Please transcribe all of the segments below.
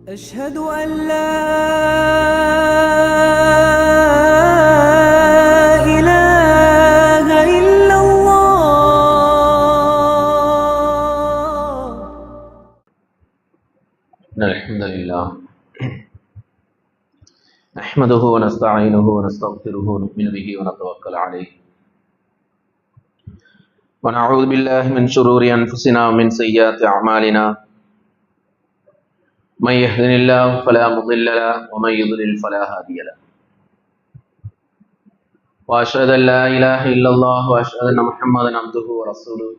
أشهد أن لا إله إلا الله. الحمد لله نحمده ونستعينه ونستغفره ونؤمن به ونتوكل عليه ونعوذ بالله من شرور أنفسنا ومن سيئات أعمالنا من يهده الله فلا مضل له ومن يضلل فلا هادي له وأشهد أن لا إله إلا الله وأشهد أن محمدا عبده ورسوله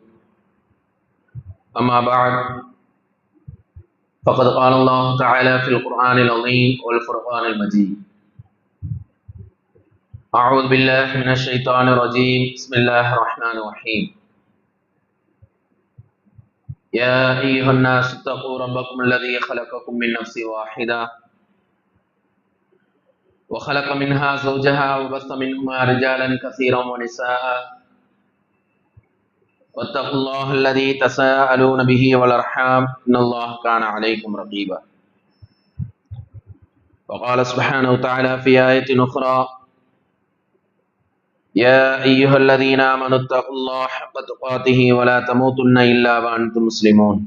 أما بعد فقد قال الله تعالى في القرآن العظيم والفرقان المجيد أعوذ بالله من الشيطان الرجيم بسم الله الرحمن الرحيم يا أيها الناس اتقوا ربكم الذي خلقكم من نفس واحدة وخلق منها زوجها وبث منهما رجالا كثيرا ونساء واتقوا الله الذي تساءلون به والأرحام إن الله كان عليكم رقيبا وقال سبحانه وتعالى في آية أخرى يا أيها الذين آمنوا اتقوا الله حق تقاته ولا تموتن إلا وأنتم مسلمون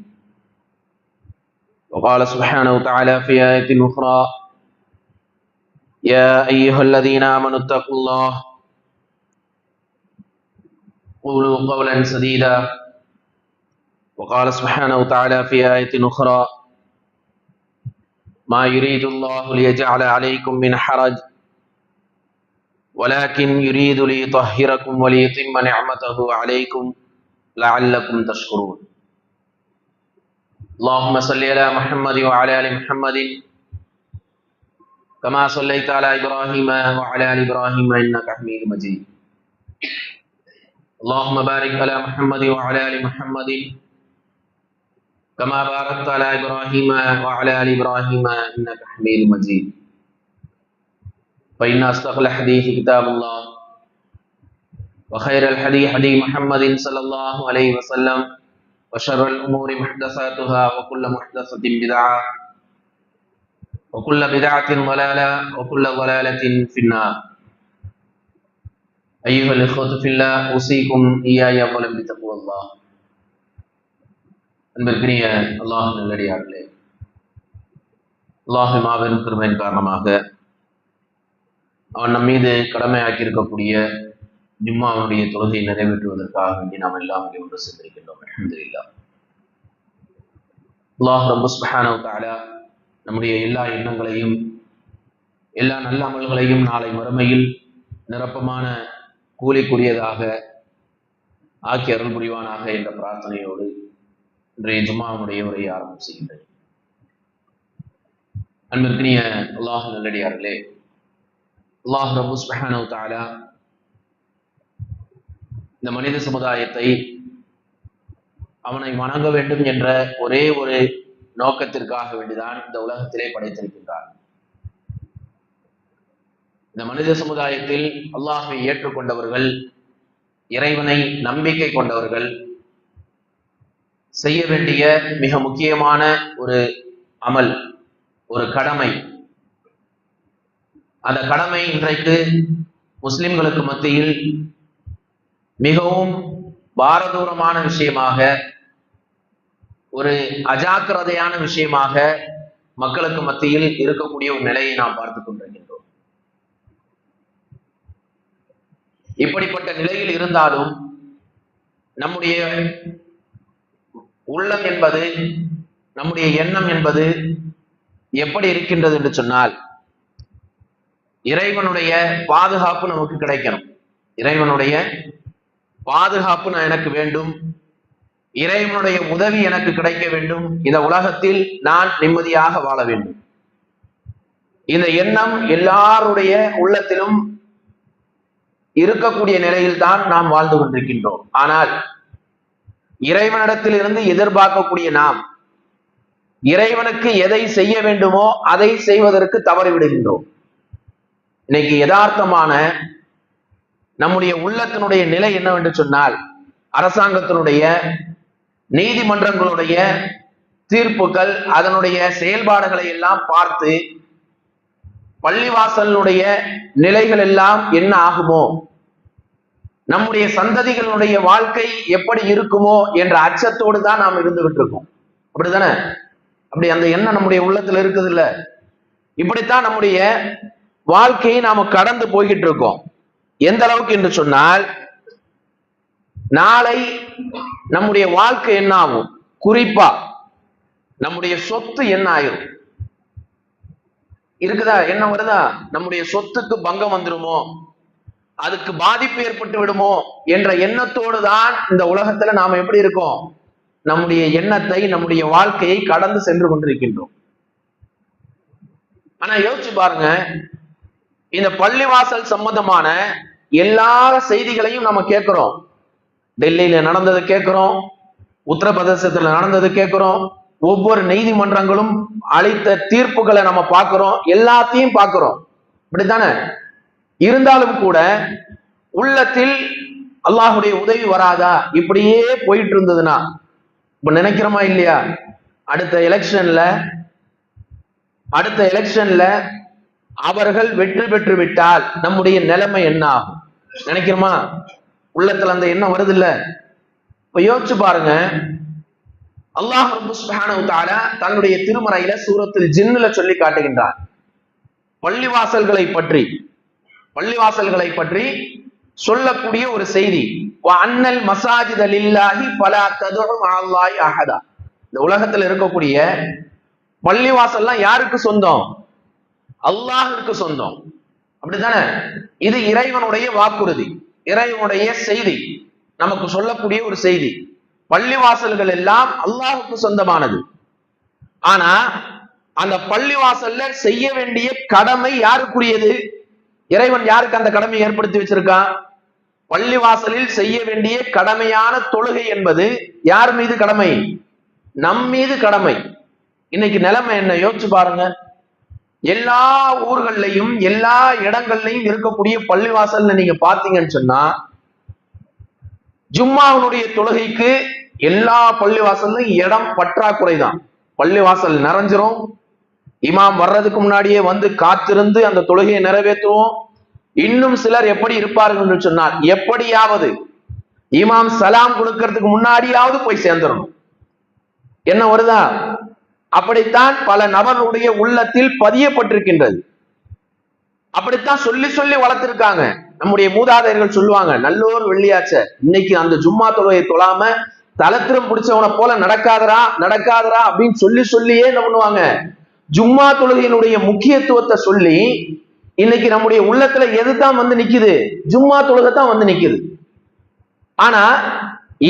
وقال سبحانه وتعالى في آية أخرى يا أيها الذين آمنوا اتقوا الله قولوا قولا سديدا وقال سبحانه وتعالى في آية أخرى ما يريد الله ليجعل عليكم من حرج ولكن يريد ليطهركم وليتم نعمته عليكم لعلكم تشكرون اللهم صل على محمد وعلى آل محمد كما صليت على إبراهيم وعلى آل إبراهيم إنك حميد مجيد اللهم بارك على محمد وعلى آل محمد كما باركت على إبراهيم وعلى آل إبراهيم إنك حميد مجيد فإن أصدق الحديث كتاب الله وخير الحديث حديث محمد صلى الله عليه وسلم وشر الأمور محدثاتها وكل محدثة بدعة وكل بدعة ضلالة وكل ضلالة في النار أيها الإخوة في الله أوصيكم إياي أولا بتقوى الله அன்பிற்கினிய அல்லாஹ் நல்லடியார்களே, அல்லாஹ் மாபெரும் கிருபையின் காரணமாக அவன் நம் மீது கடமையாக்கியிருக்கக்கூடிய ஜும்மாவுடைய தொழுகையை நிறைவேற்றுவதற்காக வேண்டி நாம் எல்லாம் இங்கே ஒன்று சென்றிருக்கின்றோம். அல்ஹம்துலில்லாஹ். அல்லாஹ் ரப்பல் சுப்ஹானஹு வ தஆலா நம்முடைய எல்லா எண்ணங்களையும் எல்லா நல்ல அமல்களையும் நாளை மறுமையில் நிரப்பமான கூலிக்குரியதாக ஆக்கி அருள் புரிவானாக என்ற பிரார்த்தனையோடு இன்றைய ஜும்மாவுடைய உரையை ஆரம்பம் செய்கின்றேன். அன்பிற்கினிய அல்லாஹ் நல்லடியார்களே, அல்லாஹ் ரப்பல் சுப்ஹானஹு வ தஆலா இந்த மனித சமுதாயத்தை அவனை வணங்க வேண்டும் என்ற ஒரே ஒரு நோக்கத்திற்காக வேண்டிதான் இந்த உலகத்திலே படைத்திருக்கின்றார். இந்த மனித சமுதாயத்தில் அல்லாஹ்வை ஏற்றுக்கொண்டவர்கள், இறைவனை நம்பிக்கை கொண்டவர்கள் செய்ய வேண்டிய மிக முக்கியமான ஒரு அமல், ஒரு கடமை. அந்த கடமை இன்றைக்கு முஸ்லிம்களுக்கு மத்தியில் மிகவும் பாரதூரமான விஷயமாக, ஒரு அஜாக்கிரதையான விஷயமாக மக்களுக்கு மத்தியில் இருக்கக்கூடிய ஒரு நிலையை நாம் பார்த்துக் கொண்டிருக்கின்றோம். இப்படிப்பட்ட நிலையில் இருந்தாலும் நம்முடைய உள்ளம் என்பது, நம்முடைய எண்ணம் என்பது எப்படி இருக்கின்றது என்று சொன்னால், இறைவனுடைய பாதுகாப்பு நமக்கு கிடைக்கணும், இறைவனுடைய பாதுகாப்பு எனக்கு வேண்டும், இறைவனுடைய உதவி எனக்கு கிடைக்க வேண்டும், இந்த உலகத்தில் நான் நிம்மதியாக வாழ வேண்டும். இந்த எண்ணம் எல்லாருடைய உள்ளத்திலும் இருக்கக்கூடிய நிலையில் தான் நாம் வாழ்ந்து கொண்டிருக்கின்றோம். ஆனால் இறைவனிடத்தில் இருந்து எதிர்பார்க்கக்கூடிய நாம் இறைவனுக்கு எதை செய்ய வேண்டுமோ அதை செய்வதற்கு தவறிவிடுகின்றோம். இன்னைக்கு யதார்த்தமான நம்முடைய உள்ளத்தினுடைய நிலை என்னவென்று சொன்னால், அரசாங்கத்தினுடைய, நீதிமன்றங்களுடைய தீர்ப்புகள், அதனுடைய செயல்பாடுகளை எல்லாம் பார்த்து பள்ளிவாசலுடைய நிலைகள் எல்லாம் என்ன ஆகுமோ, நம்முடைய சந்ததிகளுடைய வாழ்க்கை எப்படி இருக்குமோ என்ற அச்சத்தோடு தான் நாம் இருந்துகிட்டு இருக்கோம். அப்படித்தானே? அப்படி அந்த எண்ணம் நம்முடைய உள்ளத்துல இருக்குது இல்ல? இப்படித்தான் நம்முடைய வாழ்க்கையை நாம கடந்து போய்கிட்டு இருக்கோம். எந்த அளவுக்கு என்று சொன்னால், நாளை நம்முடைய வாழ்க்கை என்ன ஆகும், குறிப்பா நம்முடைய சொத்து என்ன ஆயிரும் இருக்குதா? என்ன வருதா? நம்முடைய சொத்துக்கு பங்கம் வந்துருமோ, அதுக்கு பாதிப்பு ஏற்பட்டு விடுமோ என்ற எண்ணத்தோடு தான் இந்த உலகத்துல நாம எப்படி இருக்கோம், நம்முடைய எண்ணத்தை, நம்முடைய வாழ்க்கையை கடந்து சென்று கொண்டிருக்கின்றோம். ஆனா யோசிச்சு பாருங்க, இந்த பள்ளிவாசல் சம்பந்தமான எல்லா செய்திகளையும் நம்ம கேட்கிறோம். டெல்லியில நடந்தது கேட்கிறோம், உத்தரப்பிரதேசத்துல நடந்தது கேட்கிறோம், ஒவ்வொரு நீதிமன்றங்களும் அளித்த தீர்ப்புகளை நம்ம பார்க்கிறோம், எல்லாத்தையும் பார்க்கிறோம். இப்படித்தானே? இருந்தாலும் கூட உள்ளத்தில் அல்லாஹுடைய உதவி வராதா? இப்படியே போயிட்டு இருந்ததுன்னா இப்ப நினைக்கிறோமா இல்லையா, அடுத்த எலெக்ஷன்ல அவர்கள் வெற்றி பெற்று விட்டால் நம்முடைய நிலைமை என்ன ஆகும் நினைக்கிறோமா? உள்ளத்துல அந்த எண்ணம் வருது இல்ல? இப்ப யோசிச்சு பாருங்க, அல்லாஹ் சுப்ஹானஹு வ தஆலா தன்னுடைய திருமறையில சூரத்துல் ஜின்னுல சொல்லி காட்டுகின்றார். பள்ளிவாசல்களை பற்றி சொல்லக்கூடிய ஒரு செய்தி, அன்னல் மசாஜித லில்லாஹி ஃபலா ததுஉ மஅல்லாஹி அஹதா. இந்த உலகத்துல இருக்கக்கூடிய பள்ளிவாசல்லாம் யாருக்கு சொந்தம்? அல்லாஹ்வுக்கு சொந்தம். அப்படித்தானே? இது இறைவனுடைய வாக்குறுதி, இறைவனுடைய செய்தி, நமக்கு சொல்லக்கூடிய ஒரு செய்தி. பள்ளிவாசல்கள் எல்லாம் அல்லாஹ்வுக்கு சொந்தமானது. ஆனா அந்த பள்ளிவாசல்ல செய்ய வேண்டிய கடமை யாருக்குரியது? இறைவன் யாருக்கு அந்த கடமை ஏற்படுத்தி வச்சிருக்கான்? பள்ளிவாசலில் செய்ய வேண்டிய கடமையான தொழுகை என்பது யார் மீது கடமை? நம் மீது கடமை. இன்னைக்கு நிலைமை என்ன யோசிச்சு பாருங்க. எல்லா ஊர்கள்லையும் எல்லா இடங்கள்லையும் இருக்கக்கூடிய பள்ளிவாசல்ல நீங்க பாத்தீங்கன்னு சொன்னா, ஜும்மாவுடைய தொழுகைக்கு எல்லா பள்ளிவாசல்லையும் இடம் பற்றாக்குறை தான். பள்ளிவாசல் நிறைஞ்சிரும். இமாம் வர்றதுக்கு முன்னாடியே வந்து காத்திருந்து அந்த தொழுகையை நிறைவேற்றுவோம். இன்னும் சிலர் எப்படி இருப்பார்கள் என்று சொன்னால், எப்படியாவது இமாம் சலாம் கொடுக்கறதுக்கு முன்னாடியாவது போய் சேர்ந்துடணும். என்ன வருதா? அப்படித்தான் பல நபர்களுடைய உள்ளத்தில் பதியப்பட்டிருக்கின்றது. அப்படித்தான் சொல்லி சொல்லி வளர்த்திருக்காங்க. நம்முடைய மூதாதையர்கள் சொல்லுவாங்க, நல்லோர் வெள்ளியாச்ச, இன்னைக்கு அந்த ஜும்மா தொழுகையை தொழாம தலத்திரம் பிடிச்சவனை போல நடக்காதரா அப்படின்னு சொல்லியே என்ன பண்ணுவாங்க, ஜும்மா தொழுகையினுடைய முக்கியத்துவத்தை சொல்லி இன்னைக்கு நம்முடைய உள்ளத்துல எதுதான் வந்து நிக்குது? ஜும்மா தொழுகை தான் வந்து நிக்குது. ஆனா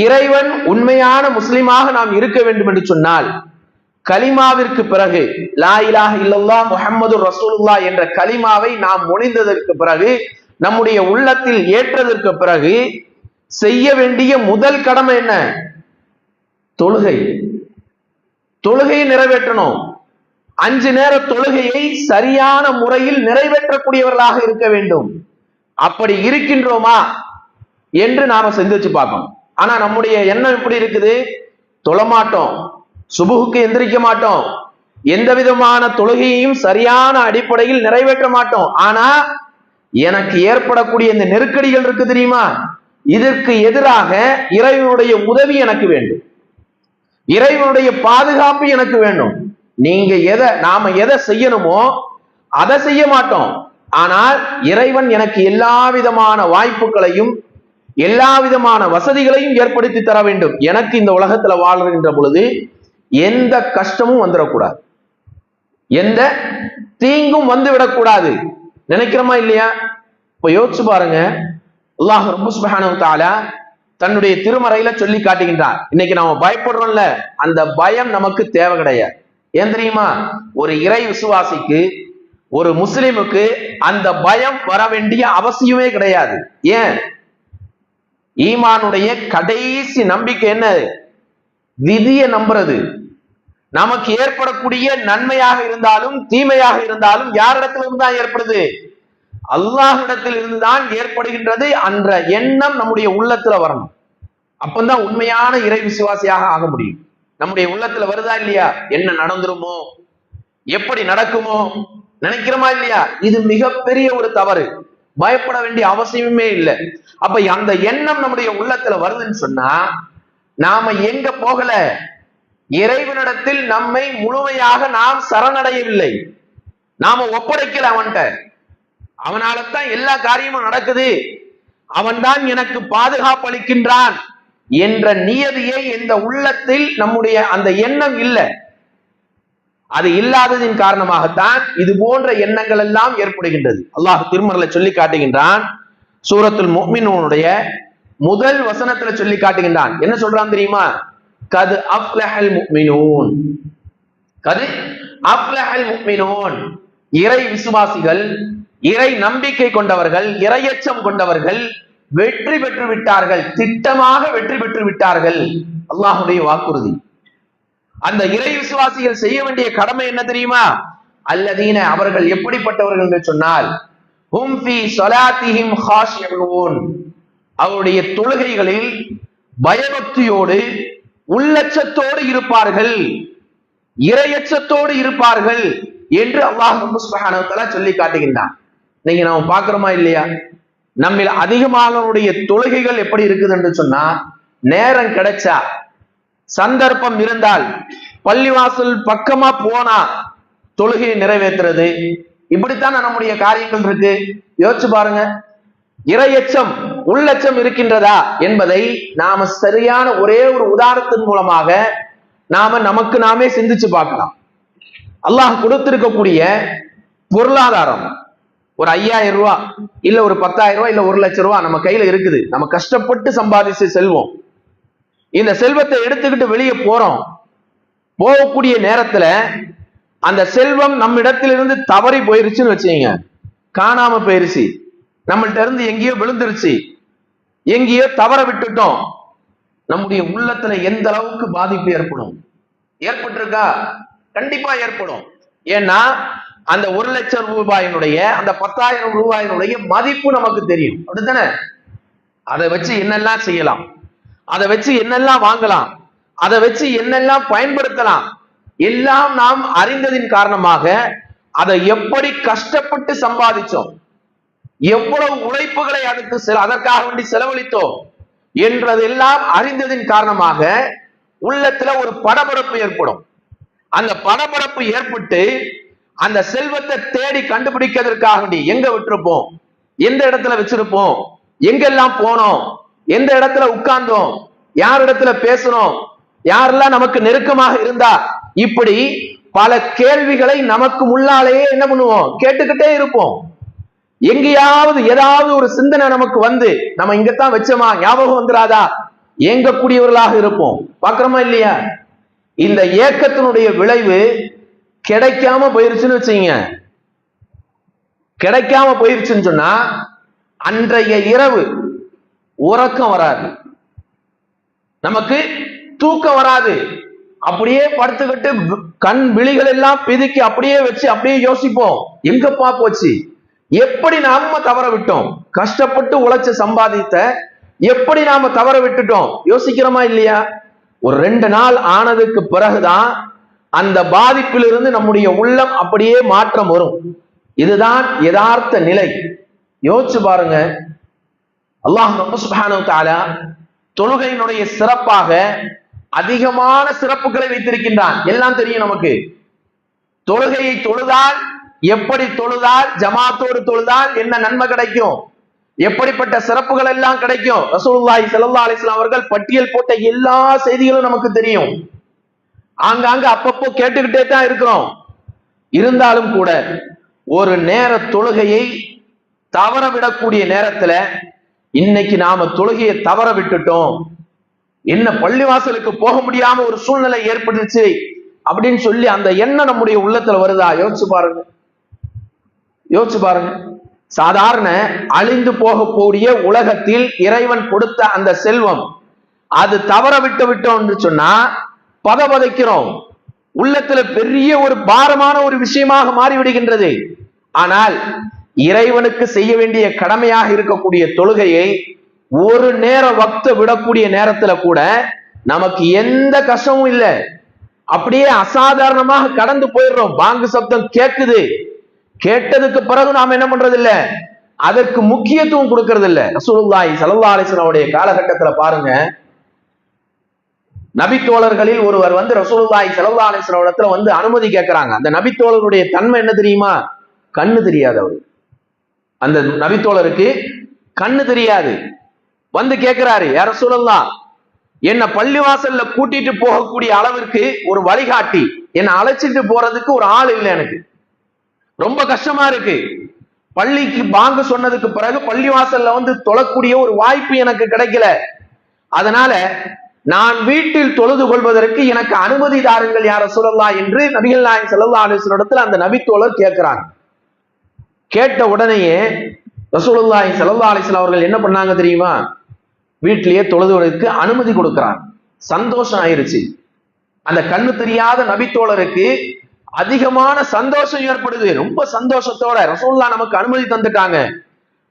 இறைவன் உண்மையான முஸ்லிமாக நாம் இருக்க வேண்டும் என்று சொன்னால், கலிமாவிற்கு பிறகு லா இலாஹ இல்லல்லாஹ் முஹம்மதுர் ரசூலுல்லாஹ் என்ற கலிமாவை நாம் மொழிந்ததற்கு பிறகு, நம்முடைய உள்ளத்தில் ஏற்றதற்கு பிறகு செய்ய வேண்டிய முதல் கடமை என்ன? தொழுகையை நிறைவேற்றணும். 5 நேர தொழுகையை சரியான முறையில் நிறைவேற்றக்கூடியவர்களாக இருக்க வேண்டும். அப்படி இருக்கின்றோமா என்று நாம சிந்திச்சு பார்க்கணும். ஆனா நம்முடைய எண்ணம் எப்படி இருக்குது? தொழமாட்டோம், சுபுகுக்கு எந்திரிக்க மாட்டோம், எந்த விதமான தொழுகையையும் சரியான அடிப்படையில் நிறைவேற்ற மாட்டோம். ஆனா எனக்கு ஏற்படக்கூடிய இந்த நெருக்கடிகள் இருக்கு தெரியுமா, இதற்கு எதிராக இறைவனுடைய உதவி எனக்கு வேண்டும், இறைவனுடைய பாதுகாப்பு எனக்கு வேண்டும். நாம எதை செய்யணுமோ அதை செய்ய மாட்டோம். ஆனால் இறைவன் எனக்கு எல்லா விதமான வாய்ப்புகளையும் எல்லா விதமான வசதிகளையும் ஏற்படுத்தி தர வேண்டும். எனக்கு இந்த உலகத்துல வாழ்கின்ற பொழுது எந்த கஷ்டமும் வந்துடக்கூடாது, எந்த தீங்கும் வந்து விடக்கூடாது. நினைக்கிறோமா இல்லையா? இப்ப யோசிச்சு பாருங்க, அல்லாஹ் ரப்ப சுப்ஹானஹு வ தஆலா தன்னுடைய திருமறையில சொல்லி காட்டுகின்றார். இன்னைக்கு நாம பயப்படுறோம்ல, அந்த பயம் நமக்கு தேவை கிடையாது. ஏன் தெரியுமா? ஒரு இறை விசுவாசிக்கு, ஒரு முஸ்லிமுக்கு அந்த பயம் வர வேண்டிய அவசியமே கிடையாது. ஏன்? ஈமானுடைய கடைசி நம்பிக்கை என்ன? விதியை நம்புறது. நமக்கு ஏற்படக்கூடிய நன்மையாக இருந்தாலும் தீமையாக இருந்தாலும் யாரிடத்திலிருந்து தான் ஏற்படுது? அல்லாஹ்விடத்தில் இருந்துதான் ஏற்படுகின்றது. என்ற எண்ணம் நம்முடைய உள்ளத்துல வரணும். அப்பந்தான் உண்மையான இறை விசுவாசியாக ஆக முடியும். நம்முடைய உள்ளத்துல வருதா இல்லையா? என்ன நடந்துருமோ, எப்படி நடக்குமோ நினைக்கிறோமா இல்லையா? இது மிகப்பெரிய ஒரு தவறு. பயப்பட வேண்டிய அவசியமே இல்லை. அப்ப அந்த எண்ணம் நம்முடைய உள்ளத்துல வருதுன்னு சொன்னா நாம எங்க போகல? இறைவனிடத்தில் நம்மை முழுமையாக நாம் சரணடையவில்லை, நாம ஒப்படைக்கல அவன்கிட்ட. அவனால்தான் எல்லா காரியமும் நடக்குது, அவன் தான் எனக்கு பாதுகாப்பு அளிக்கின்றான் என்ற நியதியை இந்த உள்ளத்தில் நம்முடைய அந்த எண்ணம் இல்லை. அது இல்லாததின் காரணமாகத்தான் இது போன்ற எண்ணங்கள் எல்லாம் ஏற்படுகின்றது. அல்லாஹ் திருமறையில சொல்லி காட்டுகின்றான். சூரத்துல் முஃமினூனுடைய முதல் வசனத்துல சொல்லி காட்டுகின்றான். என்ன சொல்றான் தெரியுமா? கது அஃப்லஹல் முஃமினூன், கது அஃப்லஹல் முஃமினூன், இறை விசுவாசிகள், இறை நம்பிக்கை கொண்டவர்கள், இறையச்சம் கொண்டவர்கள் வெற்றி பெற்று விட்டார்கள், திட்டமாக வெற்றி பெற்று விட்டார்கள். அல்லாஹ்வுடைய வாக்குறுதி. அந்த இறை விசுவாசிகள் செய்ய வேண்டிய கடமை என்ன தெரியுமா? அல்லதீன, அவர்கள் எப்படிப்பட்டவர்கள் என்று சொன்னால் ஹும் ஃபீ ஸலாத்திஹிம் காஷிஊன், அவருடைய தொழுகைகளில் பயபக்தியோடு உள்ளச்சத்தோடு இருப்பார்கள், இறையச்சத்தோடு இருப்பார்கள் என்று அல்லாஹ் சுப்ஹானஹு வ தஆலா சொல்லி காட்டுகின்றான். நீங்க நாம பார்க்கிறோமா இல்லையா? நம்மில் அதிகமானவருடைய தொழுகைகள் எப்படி இருக்குது என்று சொன்னா, நேரம் கிடைச்சா, சந்தர்ப்பம் இருந்தால், பள்ளிவாசல் பக்கமா போனா தொழுகையை நிறைவேற்றுறது, இப்படித்தான் நம்முடைய காரியங்கள் இருக்கு. யோசிச்சு பாருங்க. இறையச்சம், உள்ளச்சம் இருக்கின்றதா என்பதை நாம சரியான ஒரே ஒரு உதாரணத்தின் மூலமாக நமக்கு நாமே சிந்திச்சு பார்க்கலாம். அல்லாஹ் கொடுத்திருக்கக்கூடிய பொருளாதாரம் ஒரு 5000 ரூபாய் இல்ல ஒரு 10,000 ரூபாய் இல்ல 1,00,000 ரூபாய் நம்ம கையில இருக்குது. நம்ம கஷ்டப்பட்டு சம்பாதிச்சு செல்வம். இந்த செல்வத்தை எடுத்துக்கிட்டு வெளியே போறோம். போகக்கூடிய நேரத்துல அந்த செல்வம் நம்ம இடத்திலிருந்து தவறி போயிருச்சுன்னு வச்சுங்க, காணாம போயிருச்சு, நம்மள்ட்ட இருந்து எங்கேயோ விழுந்துருச்சு, எங்கேயோ தவற விட்டுட்டோம், நம்முடைய உள்ளத்துல எந்த அளவுக்கு பாதிப்பு ஏற்படும்? ஏற்பட்டிருக்கா? கண்டிப்பா ஏற்படும். ஏன்னா அந்த 1,00,000 ரூபாயினுடைய, அந்த 10,000 ரூபாயினுடைய மதிப்பு நமக்கு தெரியும், அப்படித்தானே? அதை வச்சு என்னெல்லாம் செய்யலாம், அதை வச்சு என்னெல்லாம் வாங்கலாம், அதை வச்சு என்னெல்லாம் பயன்படுத்தலாம், எல்லாம் நாம் அறிந்ததின் காரணமாக அதை எப்படி கஷ்டப்பட்டு சம்பாதிச்சோம், எவ்வளவு உழைப்புகளை அதற்காக வேண்டி செலவழித்தோம் என்றதெல்லாம் அறிந்ததின் காரணமாக உள்ளத்துல ஒரு படபடப்பு ஏற்படும். அந்த படபடப்பு ஏற்பட்டு அந்த செல்வத்தை தேடி கண்டுபிடிக்கிறதுக்காக வேண்டி எங்க விட்டுருப்போம், எந்த இடத்துல வச்சிருப்போம், எங்கெல்லாம் போனோம், எந்த இடத்துல உட்கார்ந்தோம், யார் இடத்துல பேசணும், யாரெல்லாம் நமக்கு நெருக்கமாக இருந்தா, இப்படி பல கேள்விகளை நமக்கு முன்னாலேயே என்ன பண்ணுவோம், கேட்டுக்கிட்டே இருப்போம். எங்கேயாவது ஏதாவது ஒரு சிந்தனை நமக்கு வந்து நம்ம இங்கத்தான் வச்சோமா ஞாபகம் வந்துடாதா, ஏங்கக்கூடியவர்களாக இருப்போம். பார்க்கிறோமா இல்லையா? இந்த ஏக்கத்தினுடைய விளைவு கிடைக்காம போயிருச்சுன்னு வச்சுங்க, கிடைக்காம போயிருச்சுன்னு சொன்னா அன்றைய இரவு உறக்கம் வராது, நமக்கு தூக்கம் வராது. அப்படியே படுத்துக்கிட்டு கண் விழிகள் எல்லாம் பிதுக்கி அப்படியே வச்சு அப்படியே யோசிப்போம், எங்கப்பா போச்சு, எப்படி நாம தவற விட்டோம், கஷ்டப்பட்டு உழைச்சு சம்பாதித்த எப்படி நாம தவற விட்டுட்டோம், யோசிக்கிறோமா இல்லையா? ஒரு 2 நாள் ஆனதுக்கு பிறகுதான் அந்த பாதிப்பிலிருந்து நம்முடைய உள்ளம் அப்படியே மாற்றம் வரும். இதுதான் யதார்த்த நிலை. யோசிச்சு பாருங்க. அல்லாஹ் சுப்ஹானஹு வ தஆலா தொழுகையினுடைய சிறப்பாக அதிகமான சிறப்புகளை வைத்திருக்கின்றான். எல்லாம் தெரியும் நமக்கு. தொழுகையை தொழுதால், எப்படி தொழுதால், ஜமாத்தோடு தொழுதால் என்ன நன்மை கிடைக்கும், எப்படிப்பட்ட சிறப்புகள் எல்லாம் கிடைக்கும், ரசூலுல்லாஹி ஸல்லல்லாஹு அலைஹி வஸல்லம் அவர்கள் பட்டியல் போட்ட எல்லா செய்திகளும் நமக்கு தெரியும். ஆங்காங்க அப்பப்போ கேட்டுக்கிட்டே தான் இருக்கிறோம். இருந்தாலும் கூட ஒரு நேர தொழுகையை தவற விடக்கூடிய நேரத்துல இன்னைக்கு நாம தொழுகையை தவற விட்டுட்டோம், என்ன பள்ளிவாசலுக்கு போக முடியாம ஒரு சூழ்நிலை ஏற்பட்டுச்சு அப்படின்னு சொல்லி அந்த எண்ணம் நம்முடைய உள்ளத்துல வருதா? யோசிச்சு பாருங்க, யோசிச்சு பாருங்க. சாதாரண அழிந்து போகக்கூடிய உலகத்தில் இறைவன் கொடுத்த அந்த செல்வம், அது தவற விட்டோம்னு சொன்னா பதபதைக்கிறோம், உள்ளத்துல பெரிய ஒரு பாரமான ஒரு விஷயமாக மாறிவிடுகின்றது. ஆனால் இறைவனுக்கு செய்ய வேண்டிய கடமையாக இருக்கக்கூடிய தொழுகையை ஒரு நேர வக்த விடக்கூடிய நேரத்துல கூட நமக்கு எந்த கஷ்டமும் இல்லை, அப்படியே அசாதாரணமாக கடந்து போயிடுறோம். பாங்கு சப்தம் கேட்குது, கேட்டதுக்கு பிறகு நாம் என்ன பண்றது இல்ல, அதற்கு முக்கியத்துவம் கொடுக்கறது இல்ல. ரசூலுல்லாஹி ஸல்லல்லாஹு அலைஹி வஸல்லம் காலகட்டத்துல பாருங்க, நபித்தோழர்களில் ஒருவர் வந்து ரசூலுல்லாஹி ஸல்லல்லாஹு அலைஹி வஸல்லம் இடத்துல வந்து அனுமதி கேட்கிறாங்க. அந்த நபித்தோழருடைய தன்மை என்ன தெரியுமா? கண்ணு தெரியாது. அவரு அந்த நபித்தோழருக்கு கண்ணு தெரியாது. வந்து கேட்கிறாரு, யா ரசூலல்லாஹ், என்ன பள்ளிவாசல்ல கூட்டிட்டு போகக்கூடிய அளவிற்கு ஒரு வழிகாட்டி, என்ன அழைச்சிட்டு போறதுக்கு ஒரு ஆள் இல்லை, எனக்கு ரொம்ப கஷ்டமா இருக்கு. பள்ளிக்கு பாங்கு சொன்னதுக்கு பிறகு பள்ளிவாசல்ல வந்து தொழக்கூடிய ஒரு வாய்ப்பு எனக்கு கிடைக்கல. அதனால நான் வீட்டில் தொழுது கொள்வதற்கு எனக்கு அனுமதி தாருங்கள் யா ரசூலல்லாஹ் என்று நபிகள் நாயகம் ஸல்லல்லாஹு அலைஹி வஸல்லம் இடத்துல அந்த நபித்தோழர் கேட்கிறாங்க. கேட்ட உடனேயே ரசூலுல்லாஹி ஸல்லல்லாஹு அலைஹி வஸல்லம் அவர்கள் என்ன பண்ணாங்க தெரியுமா? வீட்டிலேயே தொழுதுவதற்கு அனுமதி கொடுக்கிறாங்க. சந்தோஷம் ஆயிருச்சு. அந்த கண்ணு தெரியாத நபித்தோழருக்கு அதிகமான சந்தோஷம் ஏற்படுது. ரொம்ப சந்தோஷத்தோட ரசூலுல்லாஹ் நமக்கு அனுமதி தந்துட்டாங்க,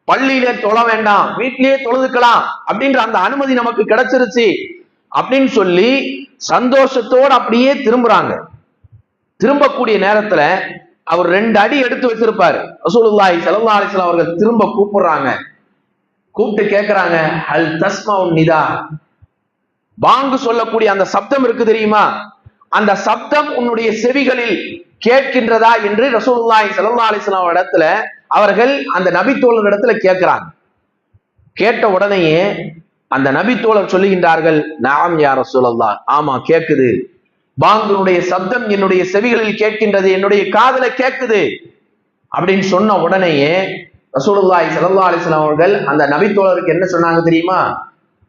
பள்ளியிலே தொழ வேண்டாம், வீட்டிலேயே தொழுதுக்கலாம் அப்படின்ற அந்த அனுமதி நமக்கு கிடைச்சிருச்சு அப்படின்னு சொல்லி சந்தோஷத்தோடு அப்படியே திரும்புறாங்க. திரும்பக்கூடிய நேரத்துல அவர் 2 அடி எடுத்து வச்சிருப்பாரு. ரசூலுல்லாஹி ஸல்லல்லாஹு அலைஹி வஸல்லம் அவர்கள் திரும்ப கூப்பிடுறாங்க. கூப்பிட்டு கேட்கிறாங்க, அல் தஸ்மஉன் நிதா, பாங்கு சொல்லக்கூடிய அந்த சப்தம் இருக்கு தெரியுமா, அந்த சப்தம் உன்னுடைய செவிகளில் கேட்கின்றதா என்று ரசூலுல்லாஹி ஸல்லல்லாஹு அலைஹி வஸல்லம் இடத்துல அவர்கள் அந்த நபித்தோழர் இடத்துல கேட்கிறாங்க. கேட்ட உடனேயே அந்த நபித்தோழர் சொல்லுகின்றார்கள், நஅம் யா ரசூலல்லாஹ், ஆமா கேட்குது, பாங்குனுடைய சப்தம் என்னுடைய செவிகளில் கேட்கின்றது, என்னுடைய காதுல கேட்குது அப்படின்னு சொன்ன உடனேயே ரசூலுல்லாஹி ஸல்லல்லாஹு அலைஹி வஸல்லம் அவர்கள் அந்த நபித்தோழருக்கு என்ன சொன்னாங்க தெரியுமா?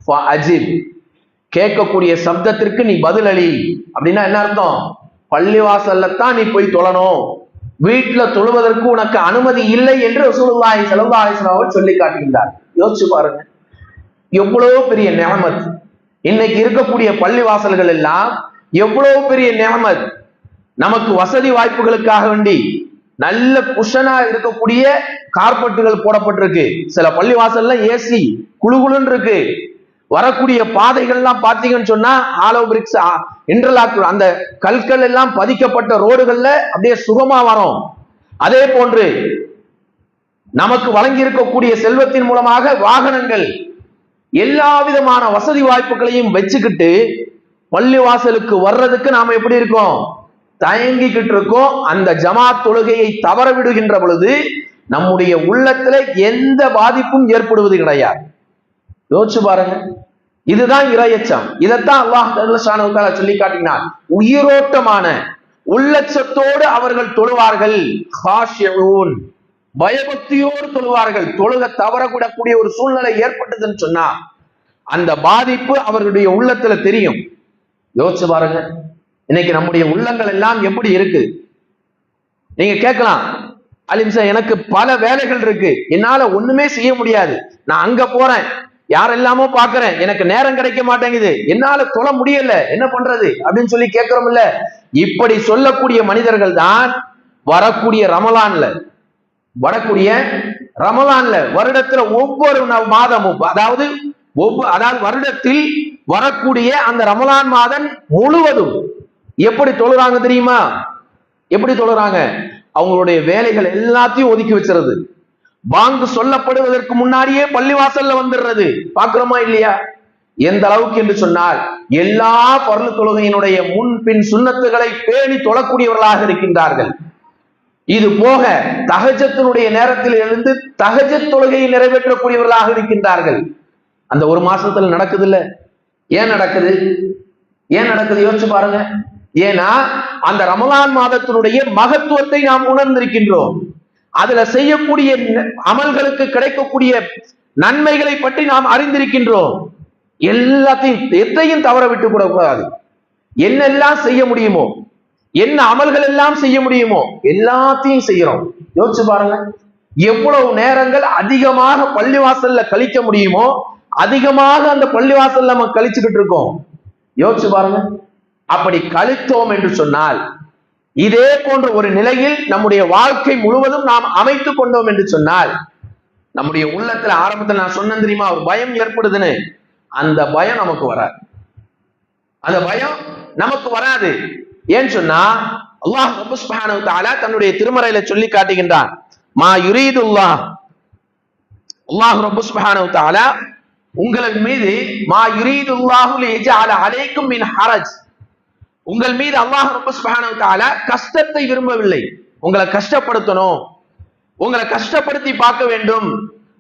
ஃபஅஜிப், கேட்கக்கூடிய சப்தத்திற்கு நீ பதில் அளி. அப்படின்னா என்ன அர்த்தம்? பள்ளிவாசல்ல தான் நீ போய் தொழணும், வீட்டுல தொழுவதற்கு உனக்கு அனுமதி இல்லை என்று ரசூலுல்லாஹி ஸல்லல்லாஹு அலைஹி வஸல்லம் அவர்கள் சொல்லி காட்டுகின்றார். யோசிச்சு பாருங்க, எவ்வளவு பெரிய நிஅமத். இன்னைக்கு இருக்கக்கூடிய பள்ளிவாசல்கள் எல்லாம் எவ்வளவு பெரிய நிஅமத். நமக்கு வசதி வாய்ப்புகளுக்காக வேண்டி நல்ல குஷனா இருக்கக்கூடிய கார்பெட்டுகள் போடப்பட்டிருக்கு. சில பள்ளிவாசல்ல ஏசி குளுகுளுன்னு இருக்கு. வரக்கூடிய பாதைகள்லாம் பாத்தீங்கன்னு சொன்னா ஆலோ பிரிக்ஸ் இன்டர்லாக், அந்த கற்கள் எல்லாம் பதிக்கப்பட்ட ரோடுகள்ல அப்படியே சுகமா வரும். அதே போன்று நமக்கு வழங்கி இருக்கக்கூடிய செல்வத்தின் மூலமாக வாகனங்கள், எல்லா விதமான வசதி வாய்ப்புகளையும் வச்சுக்கிட்டு பள்ளிவாசலுக்கு வர்றதுக்கு நாம எப்படி இருக்கோம்? தயங்கிக்கிட்டு இருக்கோம். அந்த ஜமாத் தொழுகையை தவற விடுகின்ற பொழுது நம்முடைய உள்ளத்துல எந்த பாதிப்பும் ஏற்படுவது கிடையாது. யோசிச்சு பாருங்க, இதுதான் இறையச்சம். இதைத்தான் அல்லாஹ் சுப்ஹானஹு வ தஆலா சொல்லி காட்டினார். உயிரோட்டமான உள்ளச்சத்தோடு அவர்கள் தொழுவார்கள், காஷியூன், பயபக்தியோடு தொழுவார்கள். தொழுக தவறக்கூடக்கூடிய ஒரு சூழ்நிலை ஏற்பட்டதுன்னு சொன்னா அந்த பாதிப்பு அவர்களுடைய உள்ளத்துல தெரியும். யோசிச்சு பாருங்க, இன்னைக்கு நம்முடைய உள்ளங்கள் எல்லாம் எப்படி இருக்கு? நீங்க கேட்கலாம், அலிம்சா எனக்கு பல வேலைகள் இருக்கு, என்னால ஒண்ணுமே செய்ய முடியாது, நான் அங்க போறேன், யாரெல்லாமோ பாக்குறேன், எனக்கு நேரம் கிடைக்க மாட்டேங்குது, என்னால தொழ முடியல, என்ன பண்றது அப்படின்னு சொல்லி கேட்கிறோம் இல்ல? இப்படி சொல்லக்கூடிய மனிதர்கள் தான் வரக்கூடிய ரமலான்ல வருடத்துல ஒவ்வொரு மாதமும், அதாவது வருடத்தில் வரக்கூடிய அந்த ரமலான் மாதம் முழுவதும் எப்படி தொழுறாங்க தெரியுமா? எப்படி தொழுறாங்க? அவங்களுடைய வேலைகள் எல்லாத்தையும் ஒதுக்கி வச்சிருது, பாங்கு சொல்லப்படுவதற்கு முன்னாடியே பள்ளிவாசல்ல வந்துடுறது. பாக்குறோமா இல்லையா? எந்த அளவுக்கு என்று சொன்னால் எல்லா பர்லு தொழுகையினுடைய முன் பின் சுன்னத்துகளை பேணி தொழக்கூடியவர்களாக இருக்கின்றார்கள். இது போக தஹஜ்ஜுடைய நேரத்தில் எழுந்து தஹஜ்ஜுத் தொழுகையை நிறைவேற்றக்கூடியவர்களாக இருக்கின்றார்கள். அந்த ஒரு மாசத்துல நடக்குது இல்ல? ஏன் நடக்குது? யோசிச்சு பாருங்க. ஏன்னா அந்த ரமலான் மாதத்தினுடைய மகத்துவத்தை நாம் உணர்ந்திருக்கின்றோம். அதுல செய்யக்கூடிய அமல்களுக்கு கிடைக்கக்கூடிய நன்மைகளை பற்றி நாம் அறிந்திருக்கின்றோம். எதையும் தவற விட்டு கூட கூடாது. என்னெல்லாம் செய்ய முடியுமோ, என்ன அமல்கள் எல்லாம் செய்ய முடியுமோ எல்லாத்தையும் செய்யறோம். யோசிச்சு பாருங்க, எவ்வளவு நேரங்கள் அதிகமாக பள்ளிவாசல்ல கழிக்க முடியுமோ அதிகமாக அந்த பள்ளிவாசல்ல நம்ம கழிச்சுக்கிட்டு இருக்கோம். யோசிச்சு பாருங்க. அப்படி கழித்தோம் என்று சொன்னால், இதே போன்ற ஒரு நிலையில் நம்முடைய வாழ்க்கை முழுவதும் நாம் அமைத்துக் கொண்டோம் என்று சொன்னால், நம்முடைய உள்ளத்துல ஆரம்பத்தில் நான் சொன்னேன் தெரியுமா, ஒரு பயம் ஏற்படுதுன்னு, அந்த பயம் நமக்கு வராது. அந்த பயம் நமக்கு வராது. ஏன்னு சொன்னா அல்லாஹ் ரப்ப சுப்ஹானஹு வ தஆலா தன்னுடைய திருமறையில சொல்லி காட்டுகின்றான். மா யுரீதுல்லாஹ், அல்லாஹ் ரப்ப சுப்ஹானஹு வ தஆலா உங்கள் மீது மா யுரீதுல்லாஹு லியஜஅல அலைக்கும் மின் ஹரஜ், உங்கள் மீது அல்லாஹ் ரப்ப சுப்ஹானஹு வ தஆலா கஷ்டத்தை விரும்பவில்லை. உங்களை கஷ்டப்படுத்தணும், உங்களை கஷ்டப்படுத்தி பார்க்க வேண்டும்,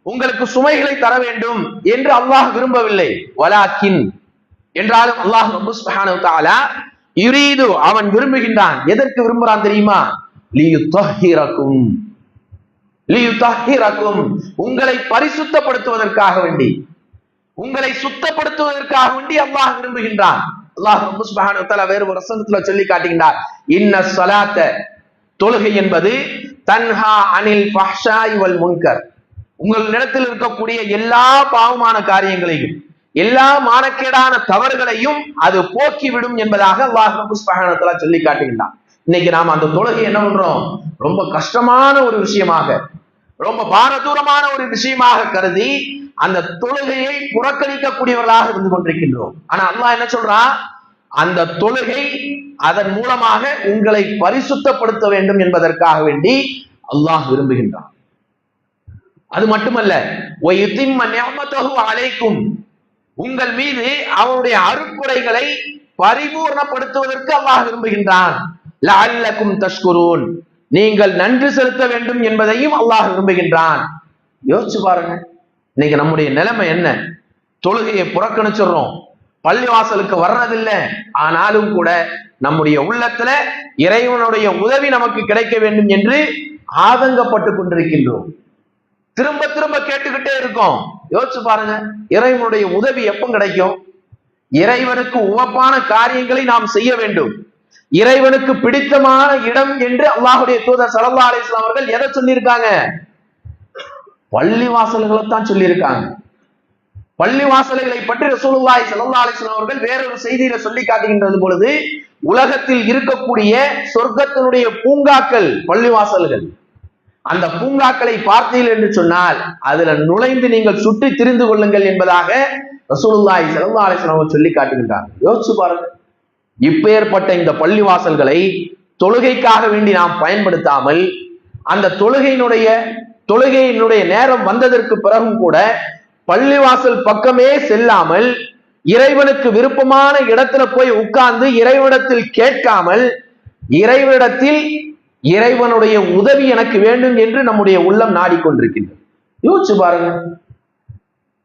உங்களுக்கு சுமைகளை தர வேண்டும் என்று அல்லாஹ் விரும்பவில்லை. வலாக்கின் என்றாலும் அல்லாஹ் ரப்ப சுப்ஹானஹு வ தஆலா யுரீது, அவன் விரும்புகின்றான். எதற்கு விரும்புறான் தெரியுமா? லியுத்தஹிரக்கும், லியுத்தஹிரக்கும், உங்களை பரிசுத்தப்படுத்துவதற்காக வேண்டி, உங்களை சுத்தப்படுத்துவதற்காக வேண்டி அல்லாஹ் விரும்புகின்றான். அல்லாஹ் ரப்ப சுப்ஹானஹு வ தஆலா வேறு ஒரு வசனத்துல சொல்லி காட்டுகின்றார். இன்ன ஸலாத்த, தொழுகை என்பது தன்ஹா அனில் ஃபஹ்ஷாய் வல் முன்கர், உங்களிடத்தில் இருக்கக்கூடிய எல்லா பாவமான காரியங்களையும் எல்லா மானக்கேடான தவறுகளையும் அது போக்கிவிடும் என்பதாக அல்லாஹ் சுப்ஹானஹு வ தஆலா சொல்லி காட்டுகின்றான். இன்னைக்கு நாம அந்த தொழுகை என்ன பண்றோம்? ரொம்ப கஷ்டமான ஒரு விஷயமாக, ரொம்ப பாரதூரமான ஒரு விஷயமாக கருதி அந்த தொழுகையை புறக்கணிக்கக்கூடியவர்களாக இருந்து கொண்டிருக்கின்றோம். ஆனா அல்லாஹ் என்ன சொல்றான்? அந்த தொழுகை அதன் மூலமாக உங்களை பரிசுத்தப்படுத்த வேண்டும் என்பதற்காக வேண்டி அல்லாஹ் விரும்புகின்றான். அது மட்டுமல்ல, வயுத்திம்ம நிஅமதஹு அலைக்கும், உங்கள் மீது அவருடைய அருட்கொடைகளை பரிபூர்ணப்படுத்துவதற்கு அல்லாஹ் விரும்புகின்றான். லஅல்லக்கும் தஷ்குரூன், நீங்கள் நன்றி செலுத்த வேண்டும் என்பதையும் அல்லாஹ் விரும்புகின்றான். யோசிச்சு பாருங்க, இன்னைக்கு நம்முடைய நிலைமை என்ன? தொழுகையை புறக்கணிச்சிடுறோம், பள்ளிவாசலுக்கு வர்றதில்லை. ஆனாலும் கூட நம்முடைய உள்ளத்துல இறைவனுடைய உதவி நமக்கு கிடைக்க வேண்டும் என்று ஆதங்கப்பட்டு கொண்டிருக்கின்றோம். திரும்ப திரும்ப கேட்டுக்கிட்டே இருக்கோம். யோசிச்சு பாருங்க, இறைவனுடைய உதவி எப்ப கிடைக்கும்? இறைவனுக்கு உவப்பான காரியங்களை நாம் செய்ய வேண்டும். இறைவனுக்கு பிடித்தமான இடம் என்று அல்லாஹ்வுடைய தூதர் ஸல்லல்லாஹு அலைஹி வஸல்லம் அவர்கள் எதை சொல்லியிருக்காங்க? பள்ளிவாசல்களை தான் சொல்லியிருக்காங்க. பள்ளிவாசல்களை பற்றி ரசூலுல்லாஹி ஸல்லல்லாஹு அலைஹி வஸல்லம் அவர்கள் வேறொரு செய்தியில சொல்லி காட்டுகின்றது பொழுது, உலகத்தில் இருக்கக்கூடிய சொர்க்கத்தினுடைய பூங்காக்கள் பள்ளிவாசல்கள். அந்த பூங்காக்களை பார்த்தீர்கள் என்று சொன்னால் அதுல நுழைந்து நீங்கள் சுற்றி திரிந்து கொள்ளுங்கள் என்பதாக ரசூலுல்லாஹி ஸல்லல்லாஹு அலைஹி வஸல்லம் சொல்லி காட்டுகின்றார். யோசிச்சு பாருங்க, இப்பேற்பட்ட இந்த பள்ளிவாசல்களை தொழுகைக்காக வேண்டி நாம் பயன்படுத்தாமல், அந்த தொழுகையினுடைய நேரம் வந்ததற்கு பிறகும் கூட பள்ளிவாசல் பக்கமே செல்லாமல், இறைவனுக்கு விருப்பமான இடத்துல போய் உட்கார்ந்து இறைவனிடத்தில் கேட்காமல், இறைவனிடத்தில் இறைவனுடைய உதவி எனக்கு வேண்டும் என்று நம்முடைய உள்ளம் நாடிக்கொண்டிருக்கின்றது. யோசிச்சு பாருங்க,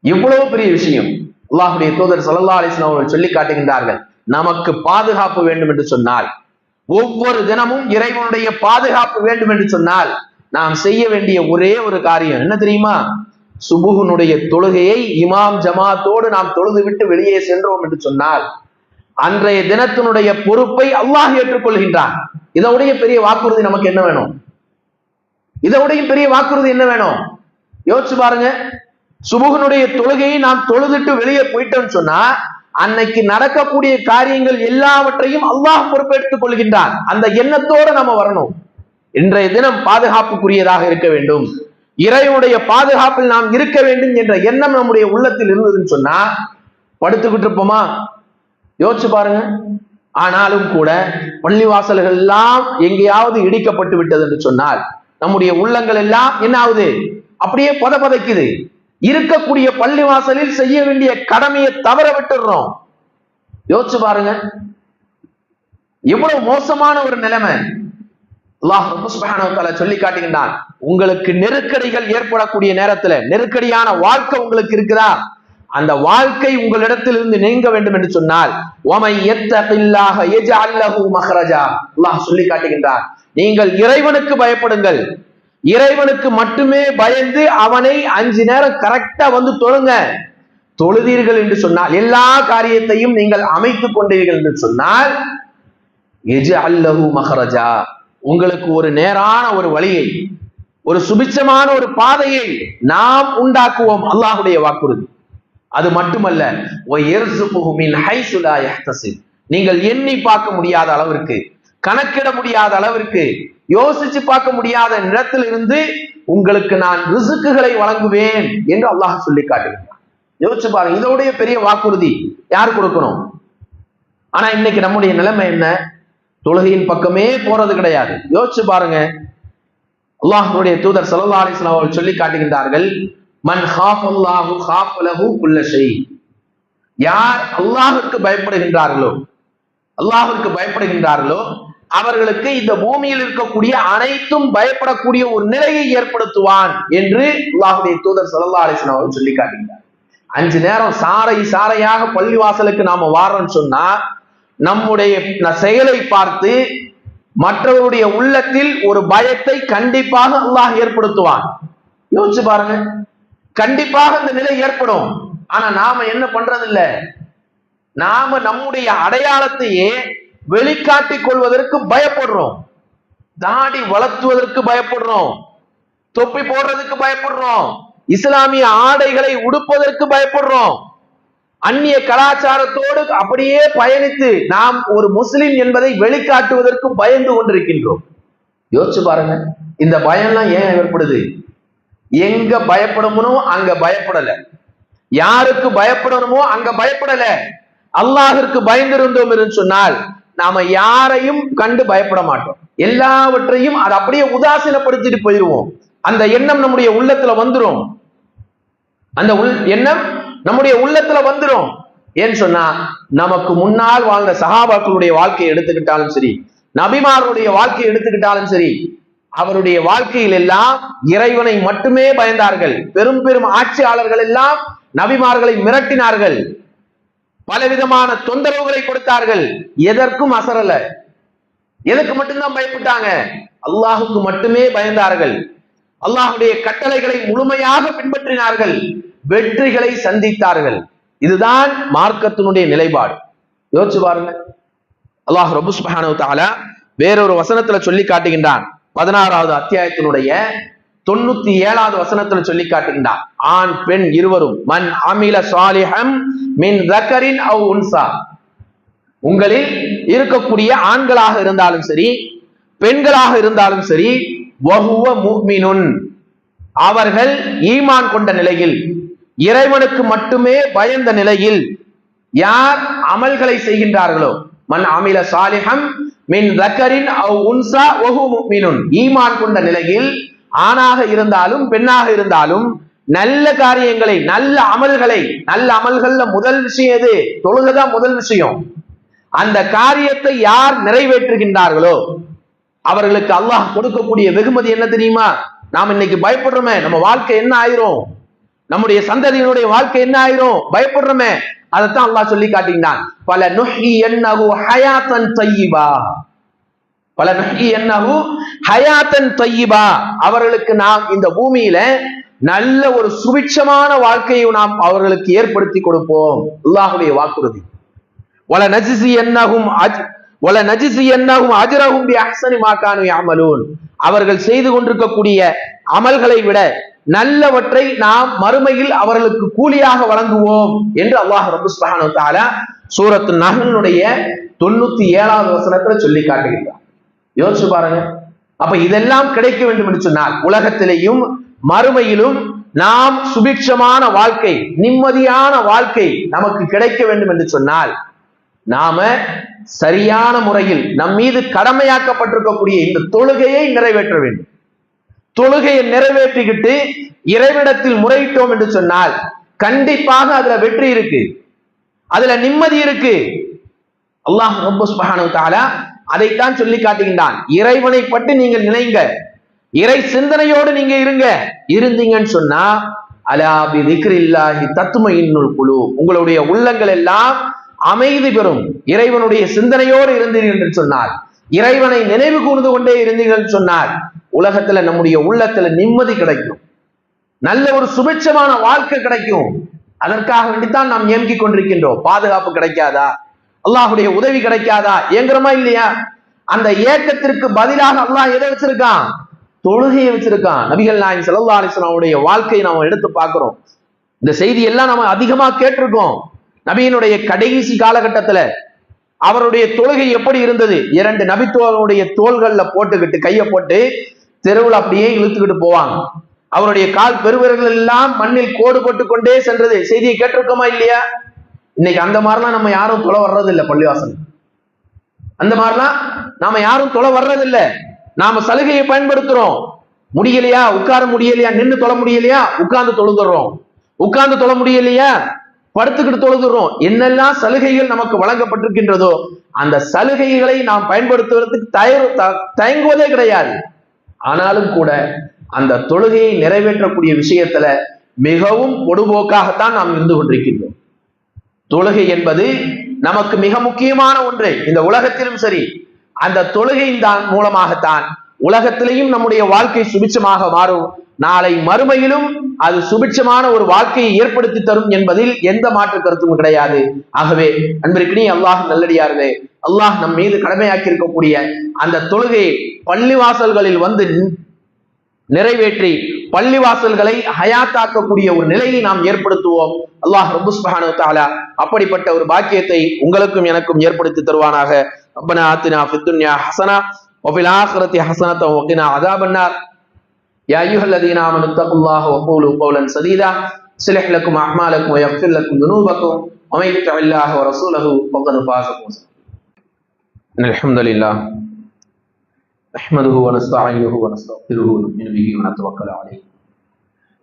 இவ்வளவு பெரிய விஷயம். அல்லாஹ்வுடைய தூதர் ஸல்லல்லாஹு அலைஹி வஸல்லம் அவர்கள் சொல்லி காட்டுகின்றார்கள், நமக்கு பாதுகாப்பு வேண்டும் என்று சொன்னால், ஒவ்வொரு தினமும் இறைவனுடைய பாதுகாப்பு வேண்டும் என்று சொன்னால் நாம் செய்ய வேண்டிய ஒரே ஒரு காரியம் என்ன தெரியுமா? சுபுஹுனுடைய தொழுகையை இமாம் ஜமாத்தோடு நாம் தொழுது விட்டு வெளியே சென்றோம் என்று சொன்னால் அன்றைய தினத்தினுடைய பொறுப்பை அல்லாஹ் ஏற்றுக்கொள்கின்றான். இதோடைய பெரிய வாக்குறுதி நமக்கு என்ன வேணும்? இதோடைய பெரிய வாக்குறுதி என்ன வேணும்? யோசிச்சு பாருங்க, சுபுஹுனுடைய தொழுகையை நாம் தொழுதுட்டு வெளியே போயிட்டோம்னு சொன்னா அன்னைக்கு நடக்கக்கூடிய காரியங்கள் எல்லாவற்றையும் அல்லாஹ் பொறுப்பெடுத்துக் கொள்கின்றான். அந்த எண்ணத்தோடு நம்ம வரணும். இன்றைய தினம் பாதுகாப்புக்குரியதாக இருக்க வேண்டும், இறைவனுடைய பாதுகாப்பில் நாம் இருக்க வேண்டும் என்ற எண்ணம் நம்முடைய உள்ளத்தில் இருந்ததுன்னு சொன்னா படுத்துக்கிட்டு இருப்போமா? யோசிச்சு பாருங்க. ஆனாலும் கூட பள்ளிவாசல்கள் எல்லாம் எங்கேயாவது இடிக்கப்பட்டு விட்டது என்று சொன்னால் நம்முடைய உள்ளங்கள் எல்லாம் என்ன ஆகுது? அப்படியே பதபதைக்குது. இருக்கக்கூடிய பள்ளிவாசலில் செய்ய வேண்டிய கடமையை தவற விட்டுடுறோம். யோசிச்சு பாருங்க, எவ்வளவு மோசமான ஒரு நிலைமை. அல்லாஹ் சுப்ஹானஹு வ தஆலா சொல்லி காட்டுகின்றான், உங்களுக்கு நெருக்கடிகள் ஏற்படக்கூடிய நேரத்துல, நெருக்கடியான வாழ்க்கை உங்களுக்கு இருக்குதா, அந்த வாழ்க்கை உங்களிடத்தில் இருந்து நீங்க வேண்டும் என்று சொன்னால் வமை யத்தகில்லாஹ யஜஅல் லஹு மக்ரஜா, அல்லாஹ் சொல்லி காட்டுகின்றான், நீங்கள் இறைவனுக்கு பயப்படுங்கள், இறைவனுக்கு மட்டுமே பயந்து அவனை 5 நேரம் கரெக்டா வந்து தொழுங்க. தொழுதீர்கள் என்று சொன்னால், எல்லா காரியத்தையும் நீங்கள் அமைத்துக் கொண்டீர்கள் என்று சொன்னால் யஜஅல் லஹு மக்ரஜா, உங்களுக்கு ஒரு நேரான ஒரு வழியை, ஒரு சுபிட்சமான ஒரு பாதையை நாம் உண்டாக்குவோம். அல்லாஹ்வுடைய வாக்குறுதி. அது மட்டுமல்ல, நீங்கள் எண்ணி பார்க்க முடியாத அளவிற்கு, கணக்கிட முடியாத அளவிற்கு, யோசிச்சு பார்க்க முடியாத இடத்தில் இருந்து உங்களுக்கு நான் ரிசுக்குகளை வழங்குவேன் என்று அல்லாஹ் சொல்லி காட்டுகிறான். யோசிச்சு பாருங்க, இதோடைய பெரிய வாக்குறுதி யார் கொடுக்கணும்? ஆனா இன்னைக்கு நம்முடைய நிலைமை என்ன? தொழுகையின் பக்கமே போறது கிடையாது. யோசிச்சு பாருங்க. அல்லாஹ்வுடைய தூதர் ஸல்லல்லாஹு அலைஹி வஸல்லம் அவர்கள் சொல்லி காட்டுகின்றார்கள், மன் ஹாஃபல்லாஹு ஹாஃபலஹு குல்ல ஷை. யார் அல்லாஹ்வுக்கு பயப்படுகின்றார்களோ அவர்களுக்கு இந்த பூமியில் இருக்கக்கூடிய அனைத்தும் பயப்படக்கூடிய ஒரு நிலையை ஏற்படுத்துவான் என்று அல்லாஹ்வுடைய தூதர் ஸல்லல்லாஹு அலைஹி வஸல்லம் அவர்கள் சொல்லி காட்டுகின்றார். 5 நேரம் சாரையாக பள்ளிவாசலுக்கு நாம வாரோம்னு சொன்னா நம்முடைய செயலை பார்த்து மற்றவருடைய உள்ளத்தில் ஒரு பயத்தை கண்டிப்பாக அல்லாஹ் ஏற்படுத்துவான். யோசிச்சு பாருங்க, கண்டிப்பாக இந்த நிலை ஏற்படும். ஆனா நாம என்ன பண்றது இல்ல, நாம நம்முடைய அடையாளத்தையே வெளிக்காட்டிக் கொள்வதற்கு பயப்படுறோம், தாடி வளர்த்துவதற்கு பயப்படுறோம், தொப்பி போடுறதுக்கு பயப்படுறோம், இஸ்லாமிய ஆடைகளை உடுப்பதற்கு பயப்படுறோம், அந்நிய கலாச்சாரத்தோடு அப்படியே பயணித்து நாம் ஒரு முஸ்லிம் என்பதை வெளிக்காட்டுவதற்கு பயந்து கொண்டிருக்கின்றோம். யோசிச்சு பாருங்க, இந்த பயம்லாம் ஏன் ஏற்படுது? எங்க பயப்படணுமோ அங்க பயப்படல, யாருக்கு பயப்படணுமோ அங்க பயப்படல. அல்லாஹ்விற்கு பயந்திருந்தோம் என்று சொன்னால் நாம யாரையும் கண்டு பயப்பட மாட்டோம். எல்லாவற்றையும் அதை அப்படியே உதாசீனப்படுத்திட்டு போயிடுவோம். அந்த எண்ணம் நம்முடைய உள்ளத்துல வந்துடும். அந்த எண்ணம் நம்முடைய உள்ளத்துல வந்துடும். ஏன்னு சொன்னா நமக்கு முன்னால் வாழ்ந்த சஹாபாக்களுடைய வாழ்க்கையை எடுத்துக்கிட்டாலும் சரி, நபிமார்களுடைய வாழ்க்கையை எடுத்துக்கிட்டாலும் சரி, அவருடைய வாழ்க்கையில் எல்லாம் இறைவனை மட்டுமே பயந்தார்கள். பெரும் பெரும் ஆட்சியாளர்கள் எல்லாம் நபிமார்களை மிரட்டினார்கள், பலவிதமான தொந்தரவுகளை கொடுத்தார்கள், எதற்கும் அசரல. எதற்கு மட்டும்தான் பயப்பட்டாங்க? அல்லாஹுக்கு மட்டுமே பயந்தார்கள். அல்லாஹுடைய கட்டளைகளை முழுமையாக பின்பற்றினார்கள், வெற்றிகளை சந்தித்தார்கள். இதுதான் மார்க்கத்தினுடைய நிலைப்பாடு. யோசிச்சு பாருங்க. அல்லாஹ் ரப்பு சுப்ஹானஹு வ தஆலா வேறொரு வசனத்துல சொல்லி காட்டுகின்றான். 16வது அத்தியாயத்தினுடைய 97வது வசனத்துல சொல்லி காட்டுகின்றான், ஆண் பெண் இருவரும், மன் அமில சாலிஹம் மின் தக்கரின் அவ் உன்சா, உங்களில் இருக்கக்கூடிய ஆண்களாக இருந்தாலும் சரி பெண்களாக இருந்தாலும் சரி, வஹுவ முஃமினுன், அவர்கள் ஈமான் கொண்ட நிலையில், இறைவனுக்கு மட்டுமே பயந்த நிலையில் யார் அமல்களை செய்கின்றார்களோ, மன் அமில சாலிஹம் மின் தக்கரின் அவ் உன்சா வஹுவ முஃமினுன், ஈமான் கொண்ட நிலையில் ஆணாக இருந்தாலும் பெண்ணாக இருந்தாலும் நல்ல காரியங்களை, நல்ல அமல்களை, நல்ல அமல்கள்ல முதல் விஷயம் எது? தொழுகைதான் முதல் விஷயம். அந்த காரியத்தை யார் நிறைவேற்றுகின்றார்களோ அவர்களுக்கு அல்லாஹ் கொடுக்கக்கூடிய வெகுமதி என்ன தெரியுமா? நாம் இன்னைக்கு பயப்படுறோமே, நம்ம வாழ்க்கை என்ன ஆயிரும், நம்முடைய சந்ததியினுடைய வாழ்க்கை என்ன ஆயிரும், பயப்படுறோமே. அதைத்தான் அல்லாஹ் சொல்லி காட்டினான், பல நுஹ்யியன்னஹு ஹயாத்தன் தய்யிபா, பல நுஹ்யியன்னஹு ஹயாத்தன் தய்யிபா, அவர்களுக்கு நாம் இந்த பூமியில நல்ல ஒரு சுபிட்சமான வாழ்க்கையை நாம் அவர்களுக்கு ஏற்படுத்தி கொடுப்போம். அல்லாஹ்வுடைய வாக்குறுதி. வல நஜ்ஸியன்னஹும் அஜ்ரஹும் பிஅஹ்ஸனி மா கானூ யஅமலூன், அவர்கள் செய்து கொண்டிருக்கக்கூடிய அமல்களை விட நல்லவற்றை நாம் மறுமையில் அவர்களுக்கு கூலியாக வழங்குவோம் என்று அல்லாஹ் ரப்பு சுப்ஹானஹு வ தஆலா சூரத்து நஹ்லுடைய 97வது வசனத்துல சொல்லி காட்டுகிறார். யோசிச்சு பாருங்க. அப்ப இதெல்லாம் கிடைக்க வேண்டும் என்று சொன்னால் உலகத்திலேயும் மறுமையிலும் நாம் சுபிட்சமான வாழ்க்கை, நிம்மதியான வாழ்க்கை நமக்கு கிடைக்க வேண்டும் என்று சொன்னால் நாம சரியான முறையில் நம் மீது கடமையாக்கப்பட்டிருக்கக்கூடிய இந்த தொழுகையை நிறைவேற்ற வேண்டும். தொழுகையை நிறைவேற்றிக்கிட்டு இறைவிடத்தில் முறையிட்டோம் என்று சொன்னால் கண்டிப்பாக அதுல வெற்றி இருக்கு, அதுல நிம்மதி இருக்கு. அல்லாஹ் ரப்பு சுப்ஹானஹு வ தஆலா அதைத்தான் சொல்லி காட்டுகின்றான். இறைவனை பற்றி நீங்கள் நினைங்க, இறை சிந்தனையோடு நீங்க இருந்தீங்கன்னு சொன்னா அலா பி திக்ரில்லாஹி தத்மஇன்னுல் குலூப், உங்களுடைய உள்ளங்கள் எல்லாம் அமைதி பெறும். இறைவனுடைய சிந்தனையோடு இருந்தீர்கள் என்று சொன்னார், இறைவனை நினைவு கூர்ந்து கொண்டே இருந்தீர்கள் சொன்னார், உலகத்துல நம்முடைய உள்ளத்துல நிம்மதி கிடைக்கும், நல்ல ஒரு சுபிட்சமான வாழ்க்கை கிடைக்கும். அதற்காக வேண்டித்தான் நாம் ஏங்கிக் கொண்டிருக்கின்றோம். பாதுகாப்பு கிடைக்காதா, அல்லாஹுடைய உதவி கிடைக்காதா ஏங்குறமா இல்லையா? அந்த ஏக்கத்திற்கு பதிலாக அல்லாஹ் எதை வச்சிருக்கான்? தொழுகையை வச்சிருக்கான். நபிகள் நாயகம் ஸல்லல்லாஹு அலைஹி வஸல்லம் வாழ்க்கையை நாம எடுத்து பார்க்கிறோம். இந்த செய்தி எல்லாம் நம்ம அதிகமா கேட்டிருக்கோம். நபியினுடைய கடைசி காலகட்டத்துல அவருடைய தொழுகை எப்படி இருந்தது? 2 நபித்தோளுடைய தோள்கள்ல போட்டுக்கிட்டு கையை போட்டு தெருவில் அப்படியே இழுத்துக்கிட்டு போவாங்க. அவருடைய கால் பெருவிரல்கள் எல்லாம் மண்ணில் கோடு போட்டு கொண்டே சென்றது. செய்தியை கேட்டிருக்கோமா இல்லையா? இன்னைக்கு அந்த மாதிரிலாம் நம்ம யாரும் தொலை வர்றது இல்லை. பள்ளிவாசல் அந்த மாதிரிலாம் நாம யாரும் தொலை வர்றது இல்லை. நாம சலுகையை பயன்படுத்துறோம். முடியலையா உட்கார முடியலையா, நின்று தொழ முடியலையா உட்கார்ந்து தொழுதுறோம், உட்கார்ந்து தொழ முடியலையா படுத்துக்கிட்டு தொழுதுறோம். என்னெல்லாம் சலுகைகள் நமக்கு வழங்கப்பட்டிருக்கின்றதோ அந்த சலுகைகளை நாம் பயன்படுத்துவதற்கு தயங்குவதே கிடையாது. ஆனாலும் கூட அந்த தொழுகையை நிறைவேற்றக்கூடிய விஷயத்துல மிகவும் பொடுபோக்காகத்தான் நாம் இருந்து கொண்டிருக்கின்றோம். தொழுகை என்பது நமக்கு மிக முக்கியமான ஒன்று. இந்த உலகத்திலும் சரி, அந்த தொழுகையின் தான் மூலமாகத்தான் உலகத்திலேயும் நம்முடைய வாழ்க்கை சுபிட்சமாக மாறும், நாளை மறுமையிலும் அது சுபிட்சமான ஒரு வாழ்க்கையை ஏற்படுத்தி தரும் என்பதில் எந்த மாற்று கருத்தும் கிடையாது. ஆகவே அன்பிற்கினி அல்லாஹ் நல்லடியார்களே, அல்லாஹ் நம் மீது கடமையாக்கி இருக்கக்கூடிய அந்த தொழுகையை பள்ளிவாசல்களில் வந்து நிறைவேற்றி பள்ளிவாசல்களை ஹயாத்தாக்கக்கூடிய ஒரு நிலையை நாம் ஏற்படுத்துவோம். அல்லாஹ் ரப்பு சுப்ஹானஹு வ தஆலா அப்படிப்பட்ட ஒரு பாக்கியத்தை உங்களுக்கும் எனக்கும் ஏற்படுத்தி தருவானாக. ரப்பனா ஆத்தினா ஃபித் துன்யா ஹஸனா வ ஃபில் ஆখিরাতি ஹஸனத்தன் வ கினா அஸாபன்னார். யா அய்யுஹல்லதீன ஆமனு தக்குல்லாஹ வ கூலு கௌலன் சதீதா யுஸ்லிஹ் லக்கும் அஅமாலக்கும் வ யக்ஃபிர் லக்கும் துனூபக்கும் வ மன் யுத்திஇல்லாஹ வ ரசூலஹு ஃபக்கத் ஃபாஸ ஃபௌஸன். அல்ஹம்துலில்லாஹ் نحمده ونستعينه ونستغفره ونؤمن به ونتوكل عليه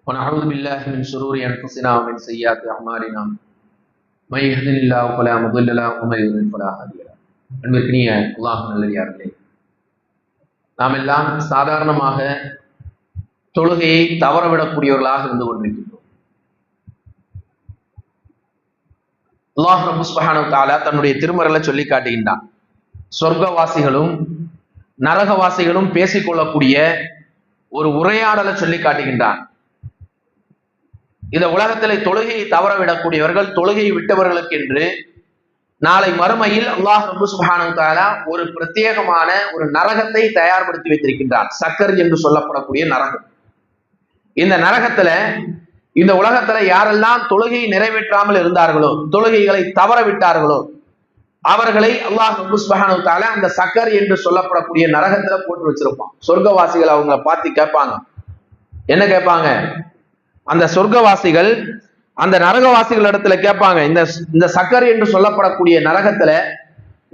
ونعوذ بالله من شرور انفسنا ومن سيئات اعمالنا من يهده الله فلا مضل له ومن يضلل فلا هادي له. அன்பிற்கினிய அல்லாஹ் நல்லடியார்களே, நாம் எல்லாம் சாதாரணமாக தொழுகையை தவறவிடக்கூடியவர்களாக இருந்து கொண்டிருக்கின்றோம். அல்லாஹ் ரப்பு சுப்ஹானஹு வ தஆலா தன்னுடைய திருமறையில சொல்லி காட்டுகின்றான், சொர்க்கவாசிகளும் நரகவாசிகளும் பேசிக்கொள்ளக்கூடிய ஒரு உரையாடலை சொல்லி காட்டுகின்றான். இந்த உலகத்திலே தொழுகையை தவறவிடக்கூடியவர்கள், தொழுகையை விட்டவர்களுக்கு என்று நாளை மறுமையில் அல்லாஹ் ரப்பு சுப்ஹானஹு வ தஆலா ஒரு பிரத்யேகமான ஒரு நரகத்தை தயார்படுத்தி வைத்திருக்கின்றான். சக்கர் என்று சொல்லப்படக்கூடிய நரகம். இந்த நரகத்துல இந்த உலகத்துல யாரெல்லாம் தொழுகையை நிறைவேற்றாமல் இருந்தார்களோ, தொழுகைகளை தவற விட்டார்களோ, அவர்களை அல்லாஹ் ரப்பு சுப்ஹானஹு வ தஆலா அந்த சக்கர் என்று சொல்லப்படக்கூடிய நரகத்துல போட்டு வச்சிருப்பான். சொர்க்கவாசிகள் அவங்களை பார்த்து கேட்பாங்க. என்ன கேட்பாங்க? அந்த சொர்க்கவாசிகள் அந்த நரகவாசிகள் இடத்துல கேட்பாங்க, இந்த சக்கர் என்று சொல்லப்படக்கூடிய நரகத்துல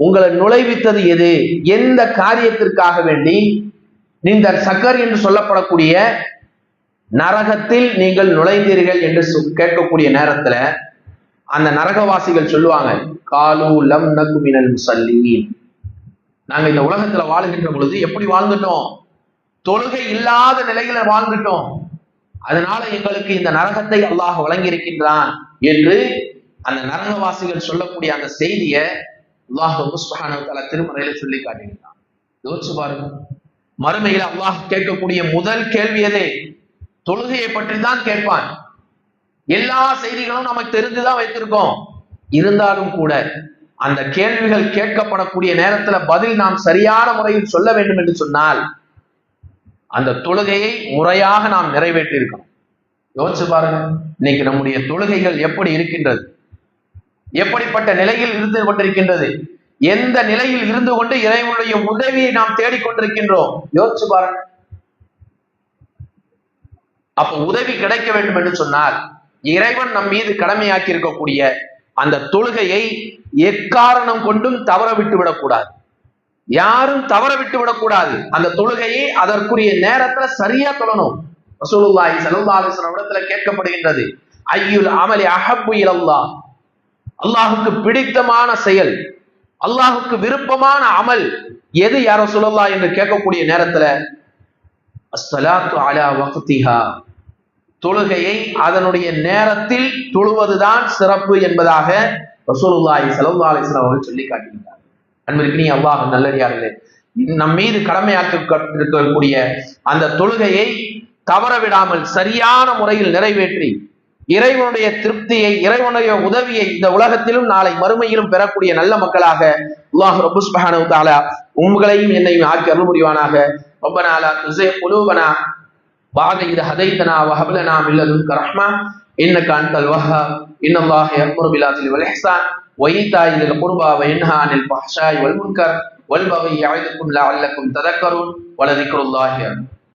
உங்களை நுழைவித்தது எது? எந்த காரியத்திற்காக வேண்டி இந்த சக்கர் என்று சொல்லப்படக்கூடிய நரகத்தில் நீங்கள் நுழைந்தீர்கள் என்று கேட்கக்கூடிய நேரத்துல அந்த நரகவாசிகள் சொல்லுவாங்க, காலு லம் நகு மினல் முஸல்லீன். நாங்க இந்த உலகத்துல வாழுகின்ற பொழுது எப்படி வாழ்ந்துட்டோம்? தொழுகை இல்லாத நிலையில வாழ்ந்துட்டோம். அதனால எங்களுக்கு இந்த நரகத்தை அல்லாஹ் வழங்கி இருக்கின்றான் என்று அந்த நரகவாசிகள் சொல்லக்கூடிய அந்த செய்தியை அல்லாஹ் சுப்ஹானஹு வ தஆலா திருமறையில சொல்லி காட்டுகின்றான். யோசிச்சு பாருங்க, மறுமையில அல்லாஹ் கேட்கக்கூடிய முதல் கேள்வி எதே? தொழுகையை பற்றி தான் கேட்பான். எல்லா செய்திகளும் நமக்கு தெரிந்துதான் வைத்திருக்கோம். இருந்தாலும் கூட அந்த கேள்விகள் கேட்கப்படக்கூடிய நேரத்துல பதில் நாம் சரியான முறையில் சொல்ல வேண்டும் என்று சொன்னால் அந்த தொழுகையை முறையாக நாம் நிறைவேற்றி இருக்கணும். யோசிச்சு பாருங்க, இன்னைக்கு நம்முடைய தொழுகைகள் எப்படி இருக்கின்றது, எப்படிப்பட்ட நிலையில் இருந்து கொண்டிருக்கின்றது, எந்த நிலையில் இருந்து கொண்டு இறைவனுடைய உதவியை நாம் தேடிக்கொண்டிருக்கின்றோம். யோசிச்சு பாருங்க. அப்ப உதவி கிடைக்க வேண்டும் என்று சொன்னால் இறைவன் நம் மீது கடமையாக்கி இருக்கக்கூடிய அந்த தொழுகையை எக்காரணம் கொண்டும் தவற விட்டு விடக்கூடாது. யாரும் தவற விட்டு விடக்கூடாது. அந்த தொழுகையை அதற்குரிய நேரத்துல சரியா தொழணும். ரசூலுல்லாஹி ஸல்லல்லாஹு அலைஹி வஸல்லம் இடத்துல கேட்கப்படுகின்றது, ஐயுல் அமலி அஹப்பு இலல்லாஹ், அல்லாஹுக்கு பிடித்தமான செயல், அல்லாஹுக்கு விருப்பமான அமல் எது யா ரசூலுல்லாஹ் என்று கேட்கக்கூடிய நேரத்துல அஸ்ஸலாத்து அலா வக்திஹா, தொழுகையை அதனுடைய நேரத்தில் தொழுவதுதான் சிறப்பு என்பதாக ரசூலுல்லாஹி ஸல்லல்லாஹு அலைஹி வஸல்லம் அவர்கள் சொல்லி காட்டுகிறார். அன்பிற்கினிய அல்லாஹ் நல்லடியார்களே, நம் மீது கடமையாக்கப்பட்டிருக்கக்கூடிய அந்த தொழுகையை தவற விடாமல் சரியான முறையில் நிறைவேற்றி இறைவனுடைய திருப்தியை, இறைவனுடைய உதவியை இந்த உலகத்திலும் நாளை மறுமையிலும் பெறக்கூடிய நல்ல மக்களாக அல்லாஹ் ரப்பு சுப்ஹானஹு வ தஆலா உங்களையும் என்னையும் ஆக்கி அருள் புரிவானாக. ரப்பனா லா துஸிக் குலூபனா بعد إذ هديتنا وهب لنا من لدنك رحمة إنك أنت الوهاب إن الله يأمر بالعدل والإحسان وإيتاء ذي القربى وينهى عن الفحشاء والمنكر والبغي يعظكم لعلكم تذكرون ولذكر الله أكبر.